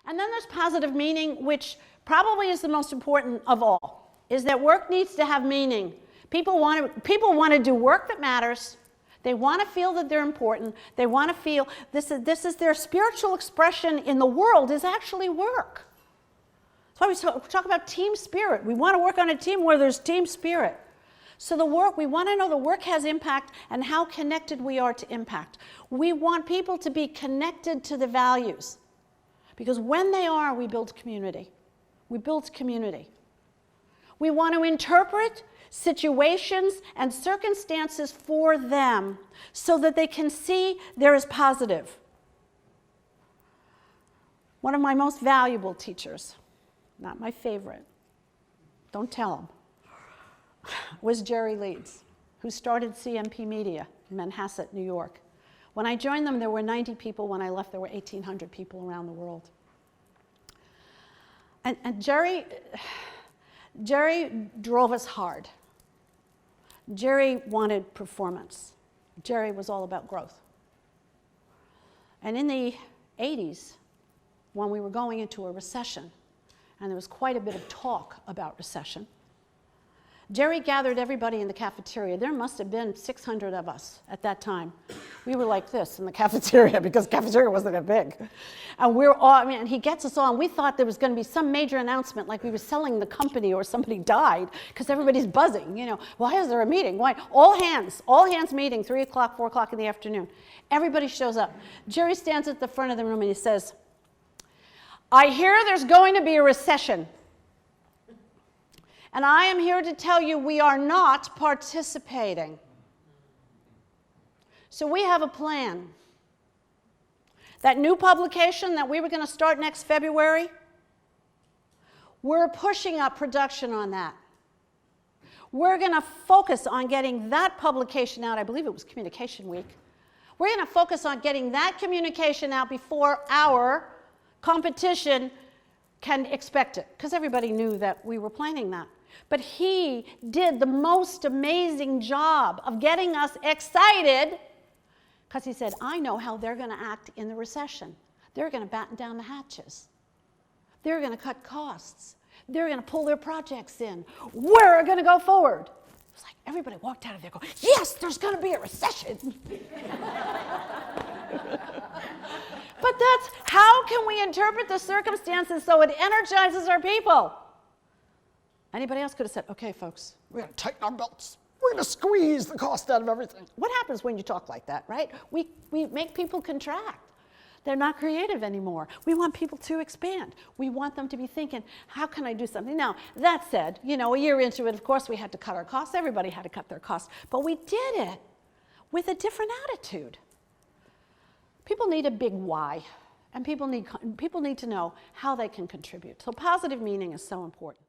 And then there's positive meaning, which probably is the most important of all, is that work needs to have meaning. People want to do work that matters. They want to feel that they're important. They want to feel this is their spiritual expression in the world is actually work. That's why we talk about team spirit. We want to work on a team where there's team spirit. So the work, we want to know the work has impact and how connected we are to impact. We want people to be connected to the values. Because when they are, we build community. We build community. We want to interpret situations and circumstances for them so that they can see there is positive. One of my most valuable teachers, not my favorite, don't tell him, was Jerry Leeds, who started CMP Media in Manhasset, New York. When I joined them, there were 90 people. When I left, there were 1,800 people around the world. And Jerry drove us hard. Jerry wanted performance. Jerry was all about growth. And in the 80s, when we were going into a recession, and there was quite a bit of talk about recession, Jerry gathered everybody in the cafeteria. There must have been 600 of us at that time. We were like this in the cafeteria because the cafeteria wasn't that big. And we're all, and he gets us all, and we thought there was going to be some major announcement, like we were selling the company or somebody died, because everybody's buzzing, Why is there a meeting? Why? All hands meeting, 3 o'clock, 4 o'clock in the afternoon. Everybody shows up. Jerry stands at the front of the room and he says, I hear there's going to be a recession. And I am here to tell you we are not participating. So we have a plan. That new publication that we were going to start next February, we're pushing up production on that. We're going to focus on getting that publication out. I believe it was Communication Week. We're going to focus on getting that communication out before our competition can expect it, because everybody knew that we were planning that. But he did the most amazing job of getting us excited, because he said, I know how they're going to act in the recession. They're going to batten down the hatches. They're going to cut costs. They're going to pull their projects in. We're going to go forward. It was like everybody walked out of there going, yes, there's going to be a recession. But that's, how can we interpret the circumstances so it energizes our people? Anybody else could have said, okay, folks, we're going to tighten our belts. We're going to squeeze the cost out of everything. What happens when you talk like that, right? We make people contract. They're not creative anymore. We want people to expand. We want them to be thinking, how can I do something? Now, that said, a year into it, of course, we had to cut our costs. Everybody had to cut their costs. But we did it with a different attitude. People need a big why, and people need to know how they can contribute. So positive meaning is so important.